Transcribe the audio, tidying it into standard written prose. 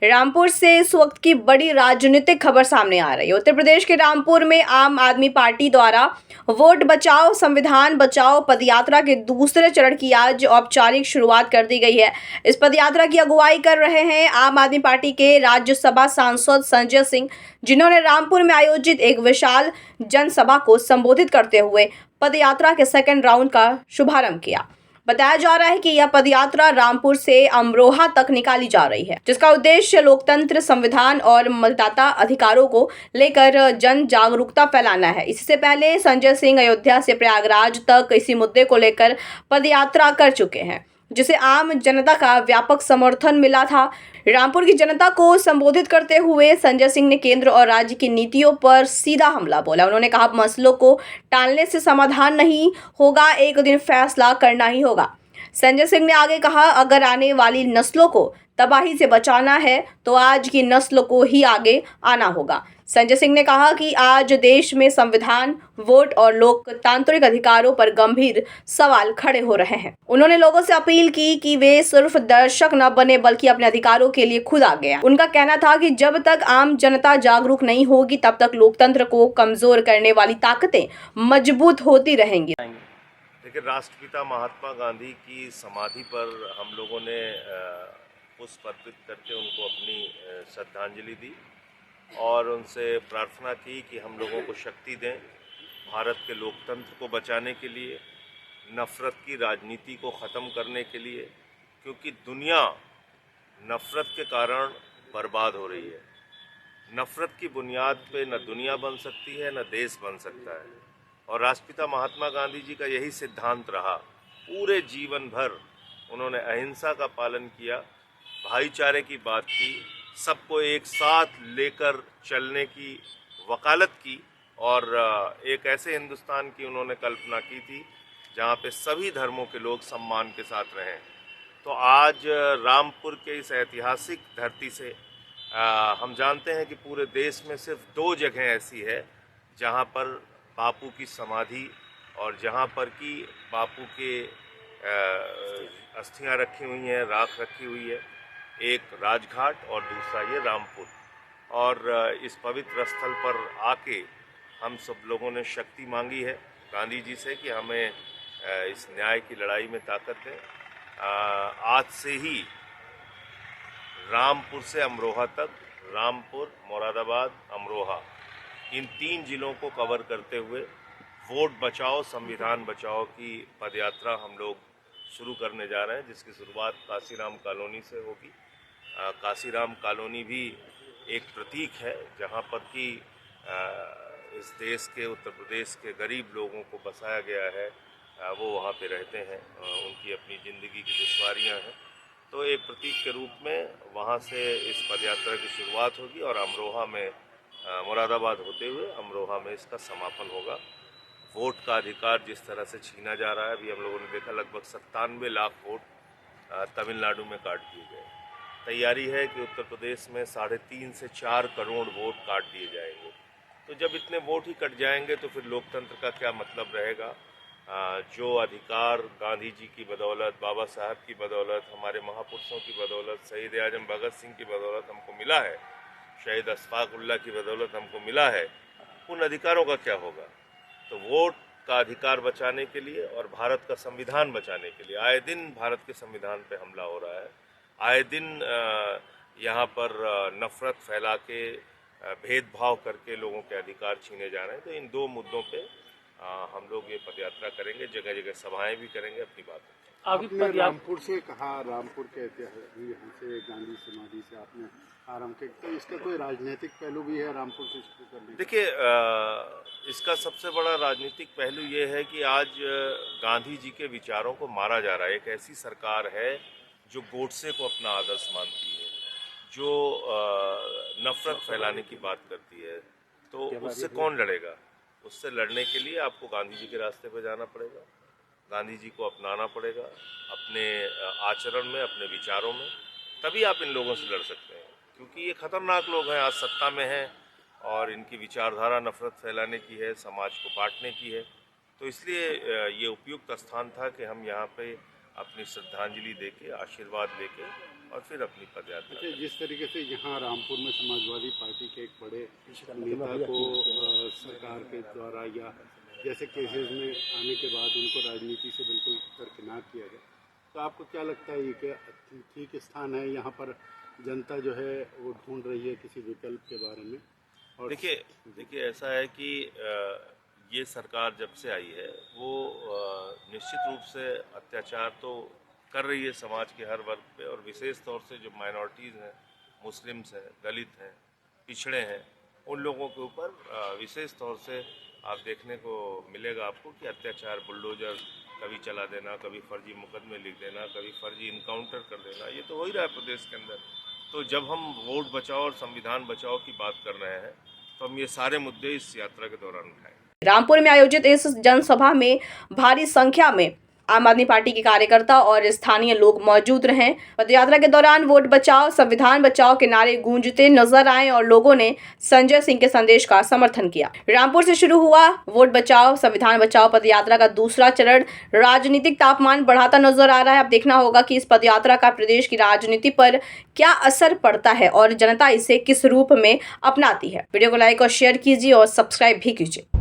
रामपुर से इस वक्त की बड़ी राजनीतिक खबर सामने आ रही है। उत्तर प्रदेश के रामपुर में आम आदमी पार्टी द्वारा वोट बचाओ संविधान बचाओ पदयात्रा के दूसरे चरण की आज औपचारिक शुरुआत कर दी गई है। इस पदयात्रा की अगुवाई कर रहे हैं आम आदमी पार्टी के राज्यसभा सांसद संजय सिंह, जिन्होंने रामपुर में आयोजित एक विशाल जनसभा को संबोधित करते हुए पदयात्रा के सेकेंड राउंड का शुभारंभ किया। बताया जा रहा है कि यह पदयात्रा रामपुर से अमरोहा तक निकाली जा रही है, जिसका उद्देश्य लोकतंत्र, संविधान और मतदाता अधिकारों को लेकर जन जागरूकता फैलाना है। इससे पहले संजय सिंह अयोध्या से प्रयागराज तक इसी मुद्दे को लेकर पदयात्रा कर चुके हैं, जिसे आम जनता का व्यापक समर्थन मिला था। रामपुर की जनता को संबोधित करते हुए संजय सिंह ने केंद्र और राज्य की नीतियों पर सीधा हमला बोला। उन्होंने कहा, मसलों को टालने से समाधान नहीं होगा, एक दिन फैसला करना ही होगा। संजय सिंह ने आगे कहा, अगर आने वाली नस्लों को तबाही से बचाना है तो आज की नस्ल को ही आगे आना होगा। संजय सिंह ने कहा कि आज देश में संविधान, वोट और लोकतांत्रिक अधिकारों पर गंभीर सवाल खड़े हो रहे हैं। उन्होंने लोगों से अपील की कि वे सिर्फ दर्शक न बने बल्कि अपने अधिकारों के लिए खुद आगे आएं। उनका कहना था कि जब तक आम जनता जागरूक नहीं होगी तब तक लोकतंत्र को कमजोर करने वाली ताकतें मजबूत होती रहेंगी। देखिए, राष्ट्रपिता महात्मा गांधी की समाधि पर हम लोगों ने पुष्प अर्पित करके उनको अपनी श्रद्धांजलि दी और उनसे प्रार्थना की कि हम लोगों को शक्ति दें भारत के लोकतंत्र को बचाने के लिए, नफ़रत की राजनीति को ख़त्म करने के लिए, क्योंकि दुनिया नफ़रत के कारण बर्बाद हो रही है। नफ़रत की बुनियाद पे न दुनिया बन सकती है न देश बन सकता है। और राष्ट्रपिता महात्मा गांधी जी का यही सिद्धांत रहा। पूरे जीवन भर उन्होंने अहिंसा का पालन किया, भाईचारे की बात की, सबको एक साथ लेकर चलने की वकालत की और एक ऐसे हिंदुस्तान की उन्होंने कल्पना की थी जहाँ पे सभी धर्मों के लोग सम्मान के साथ रहें। तो आज रामपुर के इस ऐतिहासिक धरती से हम जानते हैं कि पूरे देश में सिर्फ 2 जगह ऐसी है जहाँ पर बापू की समाधि और जहाँ पर कि बापू के अस्थियां रखी हुई हैं, राख रखी हुई है। एक राजघाट और दूसरा ये रामपुर। और इस पवित्र स्थल पर आके हम सब लोगों ने शक्ति मांगी है गांधी जी से कि हमें इस न्याय की लड़ाई में ताकत दें। आज से ही रामपुर से अमरोहा तक, रामपुर, मुरादाबाद, अमरोहा, इन 3 जिलों को कवर करते हुए वोट बचाओ संविधान बचाओ की पदयात्रा हम लोग शुरू करने जा रहे हैं, जिसकी शुरुआत काशीराम कॉलोनी से होगी। काशीराम कॉलोनी भी एक प्रतीक है जहां पर कि इस देश के, उत्तर प्रदेश के गरीब लोगों को बसाया गया है। वो वहाँ पे रहते हैं, उनकी अपनी ज़िंदगी की दुश्वारियाँ हैं। तो एक प्रतीक के रूप में वहाँ से इस पदयात्रा की शुरुआत होगी और अमरोहा में, मुरादाबाद होते हुए अमरोहा में इसका समापन होगा। वोट का अधिकार जिस तरह से छीना जा रहा है, अभी हम लोगों ने देखा लगभग 97 लाख वोट तमिलनाडु में काट दिए गए। तैयारी है कि उत्तर प्रदेश में 3.5 से 4 करोड़ वोट काट दिए जाएंगे। तो जब इतने वोट ही कट जाएंगे तो फिर लोकतंत्र का क्या मतलब रहेगा। जो अधिकार गांधी जी की बदौलत, बाबा साहब की बदौलत, हमारे महापुरुषों की बदौलत, शहीद आजम भगत सिंह की बदौलत हमको मिला है, शहीद अशफाक उल्लाह की बदौलत हमको मिला है, उन अधिकारों का क्या होगा। तो वोट का अधिकार बचाने के लिए और भारत का संविधान बचाने के लिए आए दिन भारत के संविधान पे हमला हो रहा है। आए दिन यहाँ पर नफ़रत फैला के, भेदभाव करके लोगों के अधिकार छीने जा रहे हैं। तो इन 2 मुद्दों पे हम लोग ये पदयात्रा करेंगे, जगह जगह सभाएं भी करेंगे, अपनी बात रखेंगे। आपने रामपुर से कहा, रामपुर के ऐतिहासिक यहाँ से गांधी समाधि से आपने आरंभ किया, तो इसका कोई राजनीतिक पहलू भी है रामपुर से शुरू करने? देखिए, इसका सबसे बड़ा राजनीतिक पहलू ये है कि आज गांधी जी के विचारों को मारा जा रहा है। एक ऐसी सरकार है जो गोडसे को अपना आदर्श मानती है, जो नफ़रत फैलाने की बात करती है। तो उससे कौन लड़ेगा? उससे लड़ने के लिए आपको गांधी जी के रास्ते पर जाना पड़ेगा, गांधी जी को अपनाना पड़ेगा अपने आचरण में, अपने विचारों में, तभी आप इन लोगों से लड़ सकते हैं। क्योंकि ये खतरनाक लोग हैं, आज सत्ता में हैं और इनकी विचारधारा नफ़रत फैलाने की है, समाज को बांटने की है। तो इसलिए ये उपयुक्त स्थान था कि हम यहाँ पे अपनी श्रद्धांजलि देके, आशीर्वाद लेके और फिर अपनी पदयात्रा अच्छा, जिस तरीके से यहाँ रामपुर में समाजवादी पार्टी के एक बड़े नेता को सरकार के द्वारा या जैसे केसेस में आने के बाद उनको राजनीति से बिल्कुल दरकिनार किया गया, तो आपको क्या लगता है ये क्या ठीक स्थान है यहाँ पर जनता जो है वो ढूंढ रही है किसी विकल्प के बारे में? और देखिए ऐसा है कि ये सरकार जब से आई है वो निश्चित रूप से अत्याचार तो कर रही है समाज के हर वर्ग पे, और विशेष तौर से जो माइनॉरिटीज़ हैं, मुस्लिम्स हैं, दलित हैं, पिछड़े हैं, उन लोगों के ऊपर विशेष तौर से आप देखने को मिलेगा आपको कि अत्याचार, बुलडोजर कभी चला देना, कभी फर्जी मुकदमे लिख देना, कभी फर्जी इनकाउंटर कर देना, ये तो हो ही रहा है प्रदेश के अंदर। तो जब हम वोट बचाओ और संविधान बचाओ की बात कर रहे हैं तो हम ये सारे मुद्दे इस यात्रा के दौरान उठाएंगे। रामपुर में आयोजित इस जनसभा में भारी संख्या में आम आदमी पार्टी के कार्यकर्ता और स्थानीय लोग मौजूद रहे। पदयात्रा के दौरान वोट बचाओ संविधान बचाओ के नारे गूंजते नजर आए और लोगों ने संजय सिंह के संदेश का समर्थन किया। रामपुर से शुरू हुआ वोट बचाओ संविधान बचाओ पदयात्रा का दूसरा चरण राजनीतिक तापमान बढ़ाता नजर आ रहा है। अब देखना होगा कि इस पदयात्रा का प्रदेश की राजनीति पर क्या असर पड़ता है और जनता इसे किस रूप में अपनाती है। वीडियो को लाइक और शेयर कीजिए और सब्सक्राइब भी कीजिए।